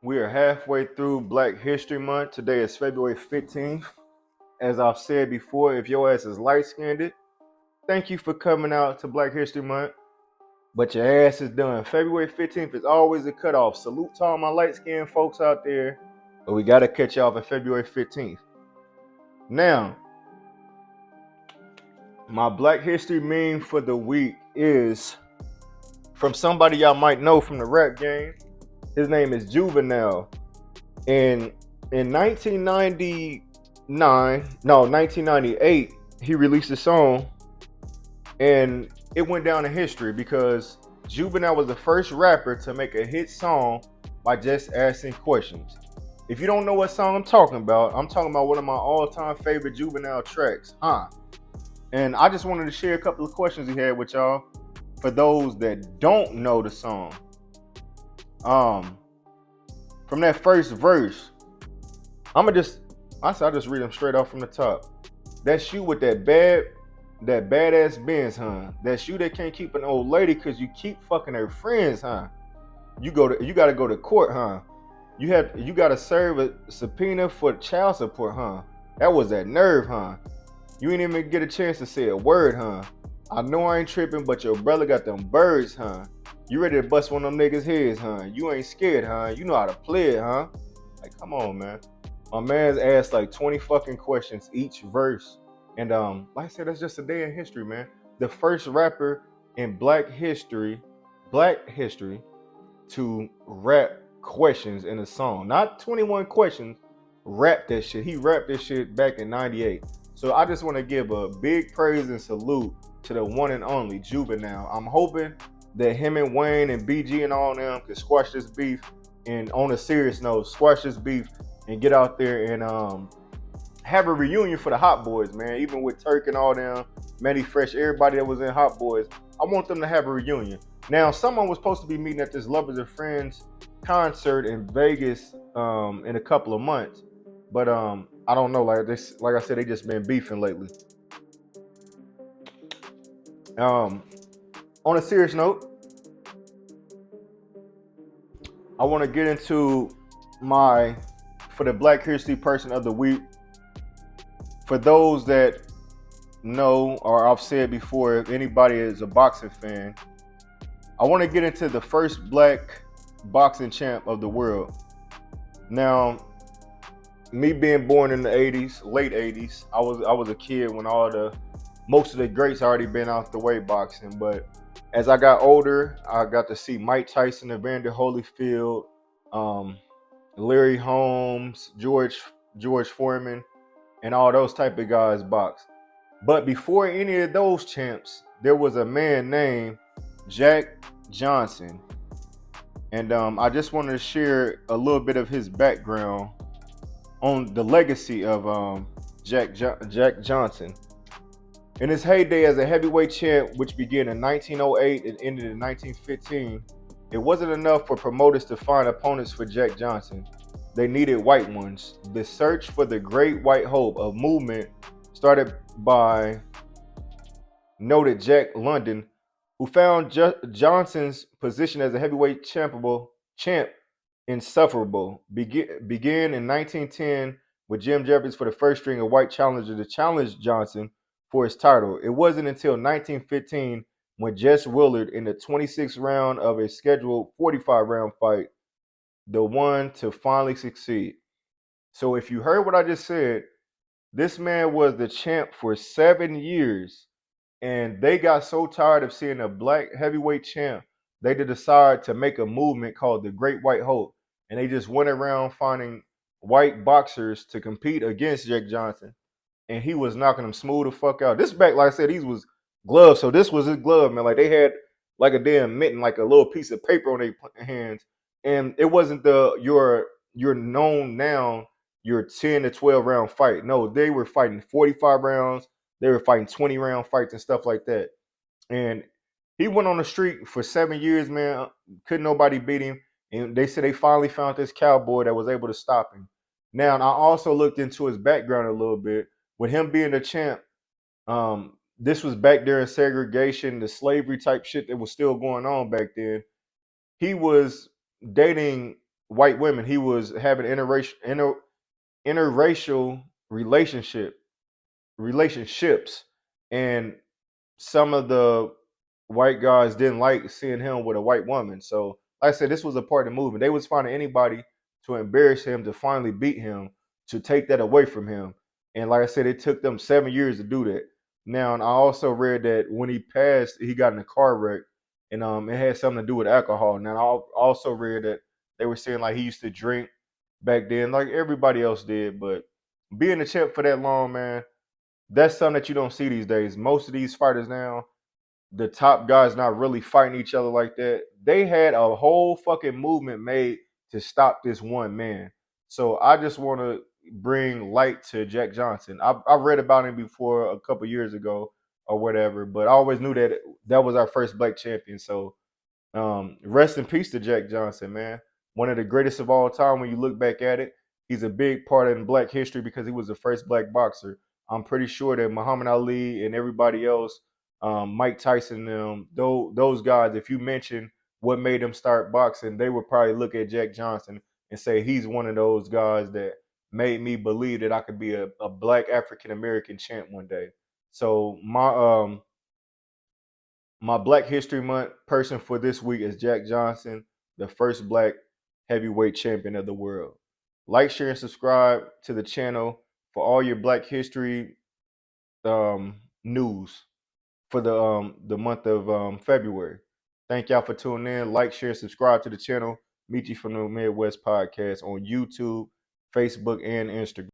We are halfway through Black History Month. Today is February 15th. As I've said before, if your ass is light skinned, thank you for coming out to Black History Month. But your ass is done. February 15th is always a cutoff. Salute to all my light skinned folks out there. But we got to catch y'all for February 15th. Now, my Black History meme for the week is from somebody y'all might know from the rap game. His name is Juvenile. And in 1998, he released a song and it went down in history because Juvenile was the first rapper to make a hit song by just asking questions. If you don't know what song I'm talking about one of my all-time favorite Juvenile tracks, Huh? And I just wanted to share a couple of questions he had with y'all for those that don't know the song. From that first verse, I just read them straight off from the top. That's you with that badass Benz, huh? That's you that can't keep an old lady because you keep fucking her friends, huh? You gotta go to court, huh? You gotta serve a subpoena for child support, huh? That was that nerve, huh? You ain't even get a chance to say a word, huh? I know I ain't tripping, but your brother got them birds, huh? You ready to bust one of them niggas' heads, huh? You ain't scared, huh? You know how to play it, huh? Like, come on, man. My man's asked like 20 fucking questions each verse. And like I said, that's just a day in history, man. The first rapper in black history to rap questions in a song. Not 21 questions, rap that shit. He rapped this shit back in 98. So I just want to give a big praise and salute to the one and only Juvenile. I'm hoping that him and Wayne and BG and all them can squash this beef, and on a serious note, squash this beef and get out there and have a reunion for the Hot Boys, man. Even with Turk and all them, Manny Fresh, everybody that was in Hot Boys, I want them to have a reunion. Now, someone was supposed to be meeting at this Lovers and Friends concert in Vegas in a couple of months, but I don't know. Like I said, they just been beefing lately. Um, on a serious note, I want to get into my for the Black History Person of the Week. For those that know, or I've said before, if anybody is a boxing fan, I want to get into the first black boxing champ of the world. Now, me being born in the 80s, late 80s, I was a kid when most of the greats already been out the way boxing. But as I got older, I got to see Mike Tyson, Evander Holyfield, Larry Holmes, George Foreman, and all those type of guys box. But before any of those champs, there was a man named Jack Johnson. And I just wanted to share a little bit of his background on the legacy of Jack Johnson. In his heyday as a heavyweight champ, which began in 1908 and ended in 1915, it wasn't enough for promoters to find opponents for Jack Johnson. They needed white ones. The search for the Great White Hope, a movement started by noted Jack London, who found Johnson's position as a heavyweight champ insufferable. Began in 1910 with Jim Jeffries for the first string of white challengers to challenge Johnson for his title. It wasn't until 1915 when Jess Willard, in the 26th round of a scheduled 45-round fight, the one to finally succeed. So if you heard what I just said, this man was the champ for 7 years, and they got so tired of seeing a black heavyweight champ, they decided to make a movement called the Great White Hope, and they just went around finding white boxers to compete against Jack Johnson, and he was knocking them smooth the fuck out. This back, like I said, these was gloves, so this was his glove, man. Like they had like a damn mitten, like a little piece of paper on their hands, and it wasn't your known now your 10 to 12 round fight. No, they were fighting 45 rounds. They were fighting 20-round fights and stuff like that. And he went on the street for 7 years, man. Couldn't nobody beat him. And they said they finally found this cowboy that was able to stop him. Now, and I also looked into his background a little bit. With him being a champ, this was back during segregation, the slavery type shit that was still going on back then. He was dating white women. He was having interracial relationships, and some of the white guys didn't like seeing him with a white woman. So, like I said, this was a part of the movement. They was finding anybody to embarrass him, to finally beat him, to take that away from him. And like I said, it took them 7 years to do that. Now, and I also read that when he passed, he got in a car wreck, and it had something to do with alcohol. Now, I also read that they were saying like he used to drink back then, like everybody else did. But being a champ for that long, man, that's something that you don't see these days. Most of these fighters now, the top guys not really fighting each other like that. They had a whole fucking movement made to stop this one man. So I just want to bring light to Jack Johnson. I read about him before a couple years ago or whatever, but I always knew that that was our first black champion. So rest in peace to Jack Johnson, man. One of the greatest of all time. When you look back at it, he's a big part in Black history because he was the first black boxer. I'm pretty sure that Muhammad Ali and everybody else, Mike Tyson, those guys, if you mention what made them start boxing, they would probably look at Jack Johnson and say he's one of those guys that made me believe that I could be a black African American champ one day. So my Black History Month person for this week is Jack Johnson, the first black heavyweight champion of the world. Like, share, and subscribe to the channel for all your Black History news for the month of February. Thank y'all for tuning in. Like, share, subscribe to the channel. Meet you from the Midwest Podcast on YouTube, Facebook, and Instagram.